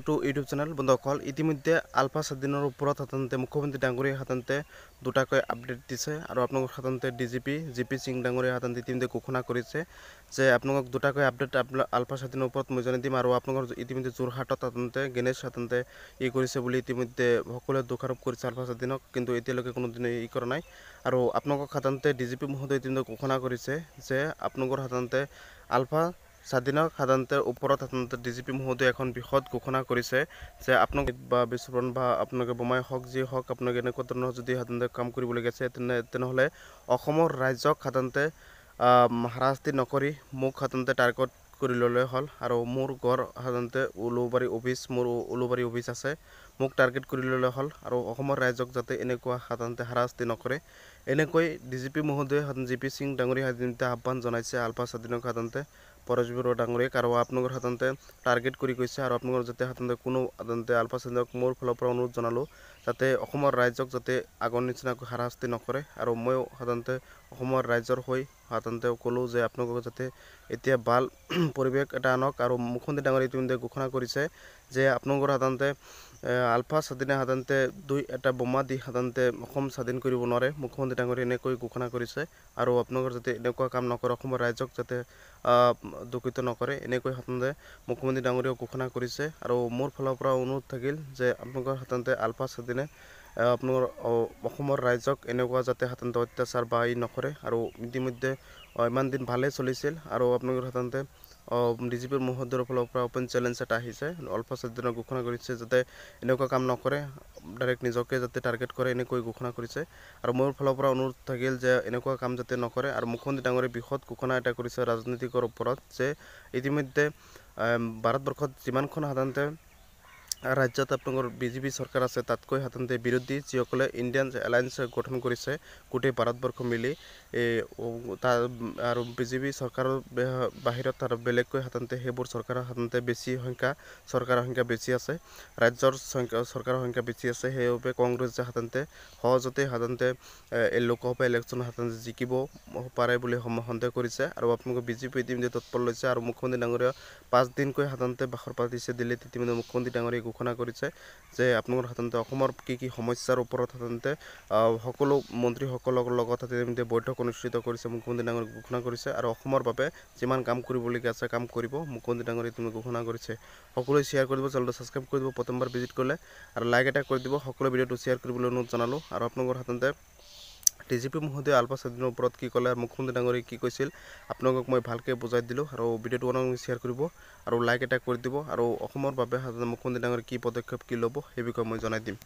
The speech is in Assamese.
টু ইউটিউব চেনেল বন্ধুসকল ইতিমধ্যে আলফা স্বাধীনৰ ওপৰত সাধাৰণতে মুখ্যমন্ত্ৰী ডাঙৰীয়াই সাধাৰণতে দুটাকৈ আপডেট দিছে আৰু আপোনালোকক সাধাৰণতে জিপি সিং ডাঙৰীয়াই সাধাৰণতে ইতিমধ্যে ঘোষণা কৰিছে যে আপোনালোকক দুটাকৈ আপডেট আলফা স্বাধীনৰ ওপৰত মই জনাই দিম আৰু আপোনালোকৰ ইতিমধ্যে যোৰহাটত সাধাৰণতে গণেশ সাধাৰণতে কৰিছে বুলি ইতিমধ্যে সকলোৱে দোষাৰোপ কৰিছে আলফা স্বাধীনক, কিন্তু এতিয়ালৈকে কোনোদিনে কৰা নাই। আৰু আপোনালোকক সাধাৰণতে ডিজিপি মহোদয়ে ইতিমধ্যে ঘোষণা কৰিছে যে আপোনালোকৰ সাধাৰণতে আলফা স্বাধীনক সাধাৰণতে ওপৰত সাধাৰণতে ডিজিপি মহোদয়ে এখন বিষয়ত ঘোষণা কৰিছে যে আপোনালোকে বা বিস্ফোৰণ বা আপোনালোকে বোমাই হওক যি হওক আপোনালোকে এনেকুৱা ধৰণৰ যদি সাধাৰণতে কাম কৰিবলগীয়া আছে তেনেহ'লে অসমৰ ৰাইজক সাধাৰণতে হাৰাশাস্তি নকৰি মোক সাধাৰণতে টাৰ্গেট কৰি ল'লে হ'ল। আৰু মোৰ ঘৰ সাধাৰণতে উলুবাৰী অফিচ আছে, মোক টাৰ্গেট কৰি ল'লে হ'ল আৰু অসমৰ ৰাইজক যাতে এনেকুৱা সাধাৰণতে হাৰাশাস্তি নকৰে এনেকৈ ডিজিপি মহোদয়ে জিপি সিং ডাঙৰীয়াই সাধাৰণতে আহ্বান জনাইছে আলফা স্বাধীনক সাধাৰণতে পৰেশ বৰুৱা ডাঙৰীয়াক আৰু আপোনালোকৰ সাধাৰণতে টাৰ্গেট কৰি কৈছে আৰু আপোনালোকৰ যাতে সাধাৰণতে কোনো সাধাৰণতে আলফা স্বাধীনক মোৰ ফালৰ পৰা অনুৰোধ জনালোঁ যাতে অসমৰ ৰাইজক যাতে আগৰ নিচিনাকৈ হাৰাশাস্তি নকৰে। আৰু ময়ো সাধাৰণতে অসমৰ ৰাইজৰ হৈ সাধাৰণতে ক'লোঁ যে আপোনালোকক যাতে এতিয়া ভাল পৰিৱেশ এটা আনক। আৰু মুখ্যমন্ত্ৰী ডাঙৰীয়াই ইতিমধ্যে ঘোষণা কৰিছে যে আপোনালোকৰ সাধাৰণতে আলফা স্বাধীনে সাধাৰণতে এটা বোমা দি সাধাৰণতে অসম স্বাধীন কৰিব নোৱাৰে, মুখ্যমন্ত্ৰী ডাঙৰীয়াই এনেকৈ ঘোষণা কৰিছে। আৰু আপোনালোকৰ যাতে এনেকুৱা কাম নকৰে, অসমৰ ৰাইজক যাতে দূষিত নকৰে এনেকৈ সাধাৰণতে মুখ্যমন্ত্ৰী ডাঙৰীয়াই ঘোষণা কৰিছে। আৰু মোৰ ফালৰ পৰা অনুৰোধ থাকিল যে আপোনালোকৰ সাধাৰণতে আলফা স্বাধীনে আপোনালোকৰ অসমৰ ৰাইজক এনেকুৱা যাতে সাধাৰণতে অত্যাচাৰ বা নকৰে। আৰু ইতিমধ্যে ইমান দিন ভালেই চলিছিল আৰু আপোনালোকৰ সাধাৰণতে ডিজিপি মহোদয়ৰ ফালৰ পৰা অপেন চেলেঞ্জ এটা আহিছে, আলফা স্বাধীনক ঘোষণা কৰিছে যাতে এনেকুৱা কাম নকৰে, ডাইৰেক্ট নিজকে যাতে টাৰ্গেট কৰে এনেকৈ ঘোষণা কৰিছে। আৰু মোৰ ফালৰ পৰা অনুৰোধ থাকিল যে এনেকুৱা কাম যাতে নকৰে। আৰু মুখ্যমন্ত্ৰী ডাঙৰীয়াই বিষয়ত ঘোষণা এটা কৰিছে ৰাজনীতিকৰ ওপৰত যে ইতিমধ্যে ভাৰতবৰ্ষত যিমানখন সাধাৰণতে ৰাজ্যত আপোনালোকৰ বিজেপি চৰকাৰ আছে তাতকৈ সাধাৰণতে বিৰোধী যিসকলে ইণ্ডিয়ান এলায়েন্স গঠন কৰিছে গোটেই ভাৰতবৰ্ষ মিলি আৰু বিজেপি চৰকাৰৰ বাহিৰত তাৰ বেলেগকৈ সাধাৰণতে সেইবোৰ চৰকাৰৰ সাধাৰণতে চৰকাৰৰ সংখ্যা বেছি আছে, ৰাজ্যৰ চৰকাৰৰ সংখ্যা বেছি আছে। সেইবাবে কংগ্ৰেছে সাধাৰণতে সহজতে সাধাৰণতে এই লোকসভা ইলেকশ্যন সাধাৰণতে জিকিব পাৰে বুলি সন্দেহ কৰিছে। আৰু আপোনালোকে বিজেপি ইতিমধ্যে তৎপৰ লৈছে আৰু মুখ্যমন্ত্ৰী ডাঙৰীয়া 5 দিনকৈ সাধাৰণতে বাখৰ পাতিছে দিল্লীত। ইতিমধ্যে মুখ্যমন্ত্ৰী ডাঙৰীয়াই ঘোষণা কৰিছে যে আপোনালোকৰ সাধাৰণতে অসমৰ কি সমস্যাৰ ওপৰত সাধাৰণতে সকলো মন্ত্ৰীসকলৰ লগত ইতিমধ্যে বৈঠক অনুষ্ঠিত কৰিছে, মুখ্যমন্ত্ৰী ডাঙৰীয়াই ঘোষণা কৰিছে। আৰু অসমৰ বাবে যিমান কাম কৰিবলগীয়া আছে কাম কৰিব মুখ্যমন্ত্ৰী ডাঙৰীয়াই ইতিমধ্যে ঘোষণা কৰিছে। সকলোৱে শ্বেয়াৰ কৰি দিব, চেনেলটো ছাবস্ক্ৰাইব কৰি দিব প্ৰথমবাৰ ভিজিট কৰিলে, আৰু লাইক এটা কৰি দিব। সকলো ভিডিঅ'টো শ্বেয়াৰ কৰিবলৈ অনুৰোধ জনালোঁ। আৰু আপোনালোকৰ সাধাৰণতে ডিজিপি মহোদয়ে আলফা স্বাধীনৰ ওপৰত কি ক'লে আৰু মুখ্যমন্ত্ৰী ডাঙৰীয়াই কি কৈছিল আপোনালোকক মই ভালকৈ বুজাই দিলোঁ। আৰু ভিডিঅ'টো আপোনালোকে শ্বেয়াৰ কৰিব আৰু লাইক এটা কৰি দিব। আৰু অসমৰ বাবে সাধাৰণতে মুখ্যমন্ত্ৰী ডাঙৰীয়াই কি পদক্ষেপ ল'ব সেই বিষয়ে মই জনাই দিম।